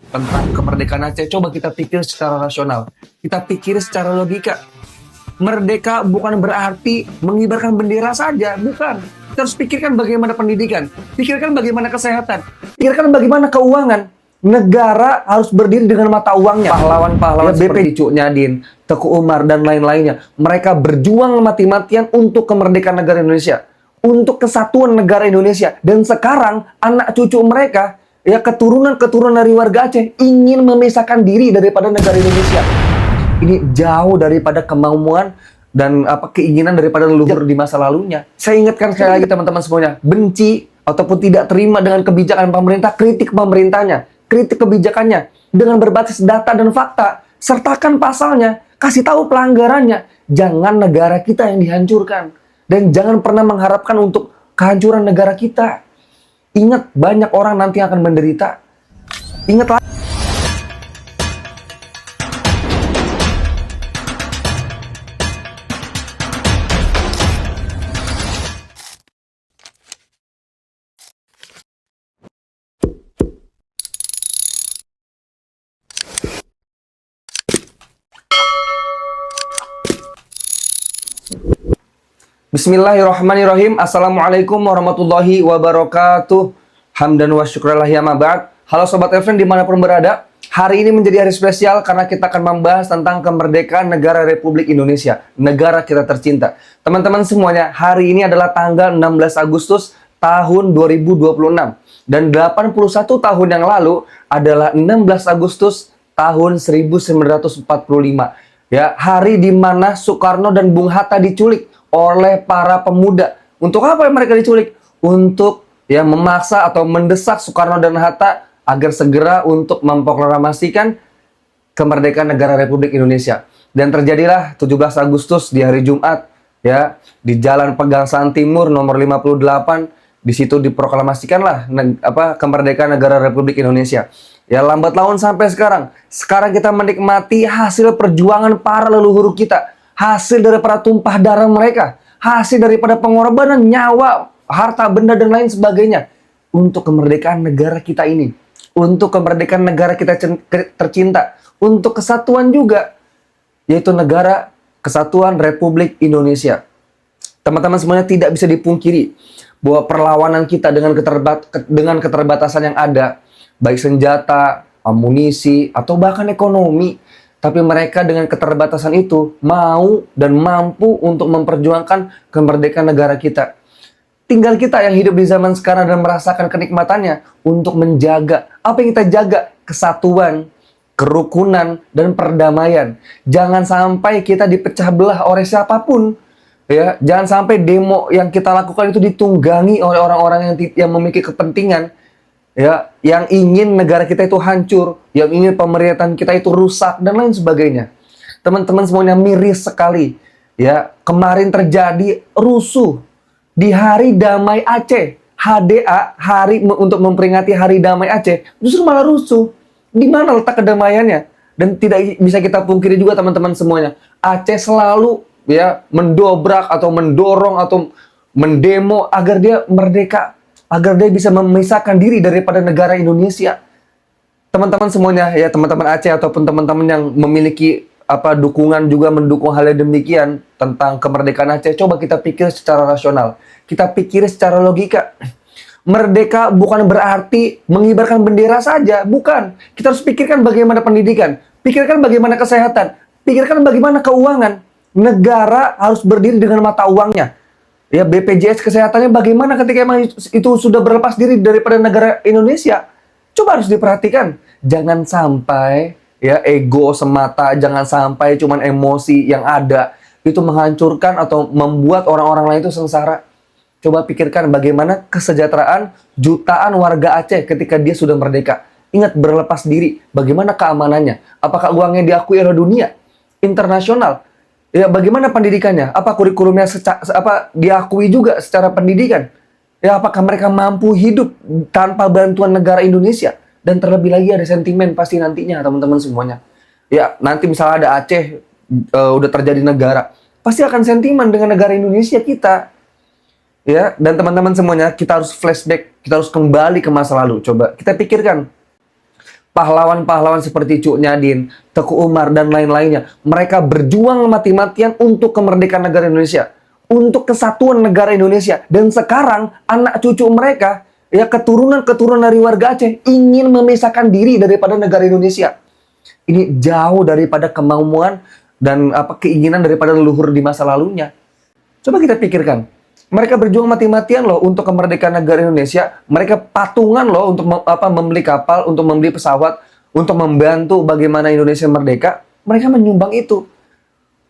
tentang kemerdekaan Aceh, coba kita pikir secara rasional. Kita pikir secara logika. Merdeka bukan berarti mengibarkan bendera saja, bukan. Kita harus pikirkan bagaimana pendidikan, pikirkan bagaimana kesehatan, pikirkan bagaimana keuangan. Negara harus berdiri dengan mata uangnya. Pahlawan-pahlawan seperti Cuk Nyadin, Teku Umar, dan lain-lainnya. Mereka berjuang mati-matian untuk kemerdekaan negara Indonesia, untuk kesatuan negara Indonesia. Dan sekarang anak cucu mereka, ya keturunan-keturunan dari warga Aceh, ingin memisahkan diri daripada negara Indonesia. Ini jauh daripada kemauan dan keinginan daripada leluhur di masa lalunya. Saya ingatkan sekali lagi teman-teman semuanya, benci ataupun tidak terima dengan kebijakan pemerintah, kritik pemerintahnya, kritik kebijakannya dengan berbasis data dan fakta. Sertakan pasalnya, kasih tahu pelanggarannya. Jangan negara kita yang dihancurkan. Dan jangan pernah mengharapkan untuk kehancuran negara kita. Ingat, banyak orang nanti akan menderita. Ingatlah. Bismillahirrahmanirrahim. Assalamualaikum warahmatullahi wabarakatuh. Hamdan wa syukrallah ya mabad. Halo Sobat Elfriend dimanapun berada. Hari ini menjadi hari spesial karena kita akan membahas tentang kemerdekaan negara Republik Indonesia. Negara kita tercinta. Teman-teman semuanya, hari ini adalah tanggal 16 Agustus tahun 2026. Dan 81 tahun yang lalu adalah 16 Agustus tahun 1945. Ya, hari di mana Soekarno dan Bung Hatta diculik oleh para pemuda. Untuk apa mereka diculik? Untuk memaksa atau mendesak Soekarno dan Hatta agar segera untuk memproklamasikan kemerdekaan negara Republik Indonesia. Dan terjadilah 17 Agustus di hari Jumat di Jalan Pegangsaan Timur nomor 58. Di situ diproklamasikanlah kemerdekaan negara Republik Indonesia. Ya, lambat laun sampai sekarang. Sekarang kita menikmati hasil perjuangan para leluhur kita. Hasil daripada tumpah darah mereka, hasil daripada pengorbanan nyawa, harta benda, dan lain sebagainya untuk kemerdekaan negara kita ini, untuk kemerdekaan negara kita tercinta, untuk kesatuan juga, yaitu negara kesatuan Republik Indonesia. Teman-teman semuanya, tidak bisa dipungkiri bahwa perlawanan kita dengan keterbatasan yang ada, baik senjata, amunisi, atau bahkan ekonomi. Tapi mereka dengan keterbatasan itu mau dan mampu untuk memperjuangkan kemerdekaan negara kita. Tinggal kita yang hidup di zaman sekarang dan merasakan kenikmatannya untuk menjaga. Apa yang kita jaga? Kesatuan, kerukunan, dan perdamaian. Jangan sampai kita dipecah belah oleh siapapun. Ya, jangan sampai demo yang kita lakukan itu ditunggangi oleh orang-orang yang memiliki kepentingan. Ya, yang ingin negara kita itu hancur, yang ingin pemerintahan kita itu rusak, dan lain sebagainya. Teman-teman semuanya, miris sekali. Ya, kemarin terjadi rusuh di Hari Damai Aceh, HDA, hari untuk memperingati Hari Damai Aceh, justru malah rusuh. Di mana letak kedamaiannya? Dan tidak bisa kita pungkiri juga teman-teman semuanya, Aceh selalu mendobrak atau mendorong atau mendemo agar dia merdeka, agar dia bisa memisahkan diri daripada negara Indonesia. Teman-teman semuanya, ya teman-teman Aceh ataupun teman-teman yang memiliki dukungan juga mendukung hal yang demikian tentang kemerdekaan Aceh, coba kita pikir secara rasional. Kita pikir secara logika. Merdeka bukan berarti mengibarkan bendera saja, bukan. Kita harus pikirkan bagaimana pendidikan, pikirkan bagaimana kesehatan, pikirkan bagaimana keuangan. Negara harus berdiri dengan mata uangnya. Ya, BPJS kesehatannya bagaimana ketika emang itu sudah berlepas diri daripada negara Indonesia? Coba harus diperhatikan. Jangan sampai ego semata, jangan sampai cuman emosi yang ada itu menghancurkan atau membuat orang-orang lain itu sengsara. Coba pikirkan bagaimana kesejahteraan jutaan warga Aceh ketika dia sudah merdeka. Ingat, berlepas diri, bagaimana keamanannya? Apakah uangnya diakui oleh dunia internasional? Ya, bagaimana pendidikannya? Apa kurikulumnya diakui juga secara pendidikan? Ya, apakah mereka mampu hidup tanpa bantuan negara Indonesia? Dan terlebih lagi ada sentimen pasti nantinya, teman-teman semuanya. Ya, nanti misalnya ada Aceh udah terjadi negara, pasti akan sentimen dengan negara Indonesia kita. Ya, dan teman-teman semuanya, kita harus flashback, kita harus kembali ke masa lalu. Coba kita pikirkan. Pahlawan-pahlawan seperti Cuk Nyadin, Teku Umar, dan lain-lainnya. Mereka berjuang mati-matian untuk kemerdekaan negara Indonesia. Untuk kesatuan negara Indonesia. Dan sekarang anak cucu mereka, ya keturunan-keturunan dari warga Aceh, ingin memisahkan diri daripada negara Indonesia. Ini jauh daripada kemauan dan keinginan daripada leluhur di masa lalunya. Coba kita pikirkan. Mereka berjuang mati-matian loh untuk kemerdekaan negara Indonesia. Mereka patungan loh untuk membeli kapal, untuk membeli pesawat, untuk membantu bagaimana Indonesia merdeka. Mereka menyumbang itu.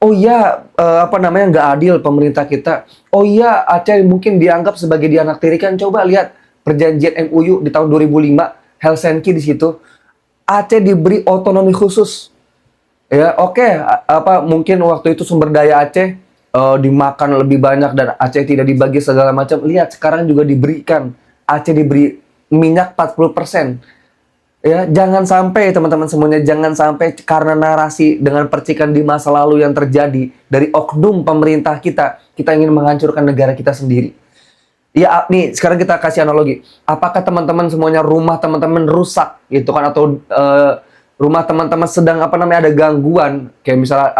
Oh iya, nggak adil pemerintah kita. Oh iya, Aceh mungkin dianggap sebagai dianaktirikan. Coba lihat perjanjian MOU di tahun 2005, Helsinki di situ. Aceh diberi otonomi khusus. Ya, oke, mungkin waktu itu sumber daya Aceh dimakan lebih banyak dan Aceh tidak dibagi segala macam. Lihat, sekarang juga diberikan. Aceh diberi minyak 40%. Ya, jangan sampai teman-teman semuanya, jangan sampai karena narasi dengan percikan di masa lalu yang terjadi dari oknum pemerintah kita ingin menghancurkan negara kita sendiri. Ya, nih sekarang kita kasih analogi. Apakah teman-teman semuanya rumah teman-teman rusak gitu kan, atau rumah teman-teman sedang ada gangguan, kayak misalnya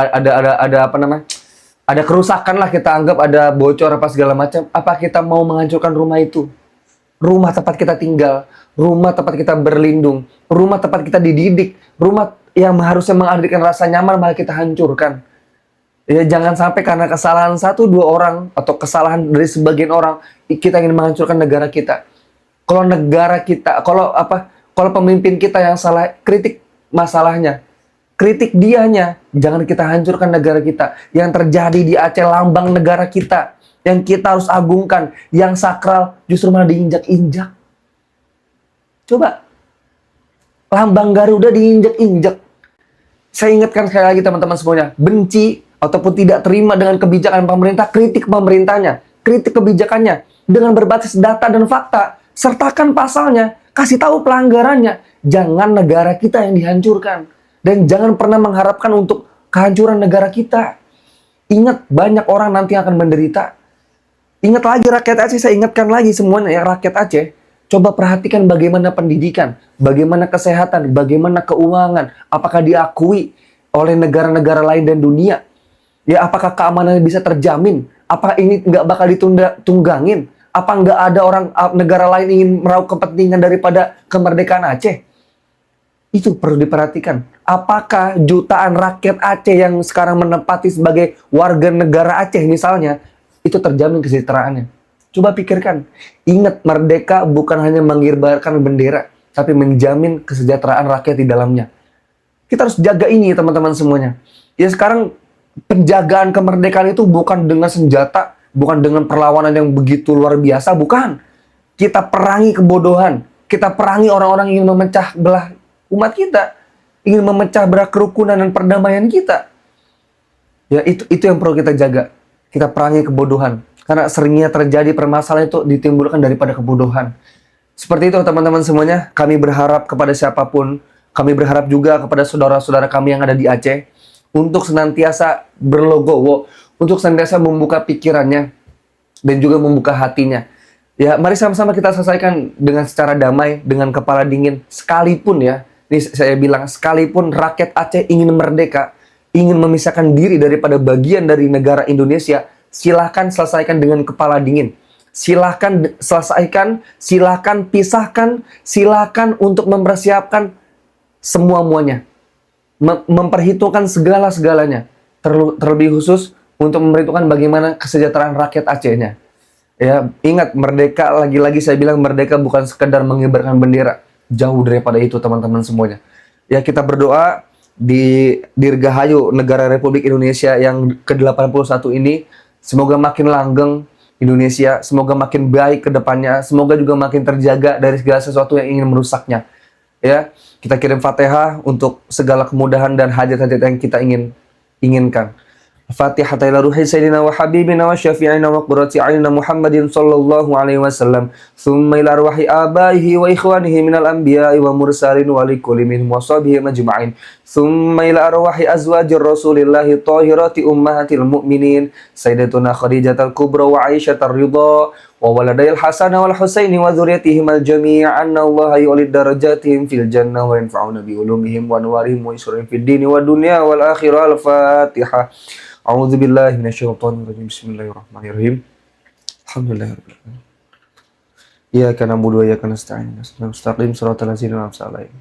ada kerusakan lah, kita anggap ada bocor apa segala macam. Apa kita mau menghancurkan rumah itu? Rumah tempat kita tinggal, rumah tempat kita berlindung, rumah tempat kita dididik, rumah yang harusnya menghadirkan rasa nyaman malah kita hancurkan. Ya, jangan sampai karena kesalahan 1-2 orang atau kesalahan dari sebagian orang kita ingin menghancurkan negara kita. Kalau negara kita, kalau pemimpin kita yang salah, kritik masalahnya. Kritik dianya, jangan kita hancurkan negara kita. Yang terjadi di Aceh, lambang negara kita, yang kita harus agungkan, yang sakral, justru malah diinjak-injak. Coba, lambang Garuda diinjak-injak. Saya ingatkan sekali lagi teman-teman semuanya, benci ataupun tidak terima dengan kebijakan pemerintah, kritik pemerintahnya, kritik kebijakannya, dengan berbasis data dan fakta, sertakan pasalnya, kasih tahu pelanggarannya. Jangan negara kita yang dihancurkan. Dan jangan pernah mengharapkan untuk kehancuran negara kita. Ingat, banyak orang nanti akan menderita. Ingat lagi rakyat Aceh, saya ingatkan lagi semuanya ya, rakyat Aceh. Coba perhatikan bagaimana pendidikan, bagaimana kesehatan, bagaimana keuangan. Apakah diakui oleh negara-negara lain dan dunia? Ya, apakah keamanannya bisa terjamin? Apakah ini nggak bakal ditunggangin? Apa nggak ada negara lain ingin meraup kepentingan daripada kemerdekaan Aceh? Itu perlu diperhatikan. Apakah jutaan rakyat Aceh yang sekarang menempati sebagai warga negara Aceh misalnya, itu terjamin kesejahteraannya? Coba pikirkan. Ingat, merdeka bukan hanya mengibarkan bendera, tapi menjamin kesejahteraan rakyat di dalamnya. Kita harus jaga ini teman-teman semuanya. Ya, sekarang penjagaan kemerdekaan itu bukan dengan senjata, bukan dengan perlawanan yang begitu luar biasa, bukan. Kita perangi kebodohan. Kita perangi orang-orang yang ingin memecah belah umat kita, ingin memecah belah kerukunan dan perdamaian kita. Ya, itu yang perlu kita jaga. Kita perangi kebodohan. Karena seringnya terjadi permasalahan itu ditimbulkan daripada kebodohan. Seperti itu teman-teman semuanya. Kami berharap kepada siapapun, kami berharap juga kepada saudara-saudara kami yang ada di Aceh, untuk senantiasa berlogowo, untuk senantiasa membuka pikirannya, dan juga membuka hatinya. Ya, mari sama-sama kita selesaikan dengan secara damai, dengan kepala dingin, sekalipun ya, ini saya bilang, sekalipun rakyat Aceh ingin merdeka, ingin memisahkan diri daripada bagian dari negara Indonesia, silahkan selesaikan dengan kepala dingin. Silahkan selesaikan, silahkan pisahkan, silahkan untuk mempersiapkan semua-muanya. Memperhitungkan segala-segalanya. Terlebih khusus untuk memperhitungkan bagaimana kesejahteraan rakyat Acehnya. Ya, ingat, merdeka, lagi-lagi saya bilang, merdeka bukan sekedar mengibarkan bendera. Jauh daripada itu teman-teman semuanya. Ya, kita berdoa di Dirgahayu negara Republik Indonesia yang ke-81 ini, semoga makin langgeng Indonesia, semoga makin baik ke depannya, semoga juga makin terjaga dari segala sesuatu yang ingin merusaknya. Ya, kita kirim Fatihah untuk segala kemudahan dan hajat-hajat yang kita inginkan. Fatihah ila ruhi sayyidina wa habibina wa syafi'ina wa qurrati a'yunina Muhammadin sallallahu alaihi wasallam. Tsumma ila arwahi abaihi wa ikhwanihi minal anbiya'i wa mursalin wa likulli minhum wa sahbihi majma'in. Tsumma ila arwahi azwajir Rasulillahi thahirati ummahatil mu'minin sayyidatuna Khadijatul Kubra wa Aisyatar Ridha wa waladayil Hasan wal Husaini wa dzurriyyatihim al-jami' anna Allah yu'lid darajatihim fil jannah wa yanfa'una bi ulumihim wa anwarihim wa yusrihim fid dini wa dunya wal akhirah. Al-Fatihah. A'udzu billahi minasyaitonir rajim. Bismillahirrahmanirrahim. Alhamdulillahirabbil alamin. Iyyaka na'budu wa iyyaka nasta'in. Ihdinas mustaqim shiratal ladzina an'amta 'alaihim.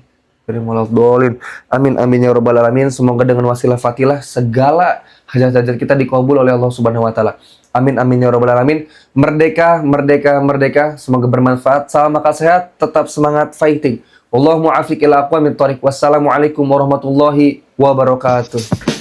Amin amin ya rabbal alamin. Semoga dengan wasilah Fatilah segala hajat-hajat kita dikabul oleh Allah Subhanahu wa taala. Amin amin ya rabbal alamin. Merdeka, merdeka, merdeka. Semoga bermanfaat. Salam akal sehat, tetap semangat fighting. Wallahu muwaffiq ila aqwamit thoriq. Wassalamualaikum warahmatullahi wabarakatuh.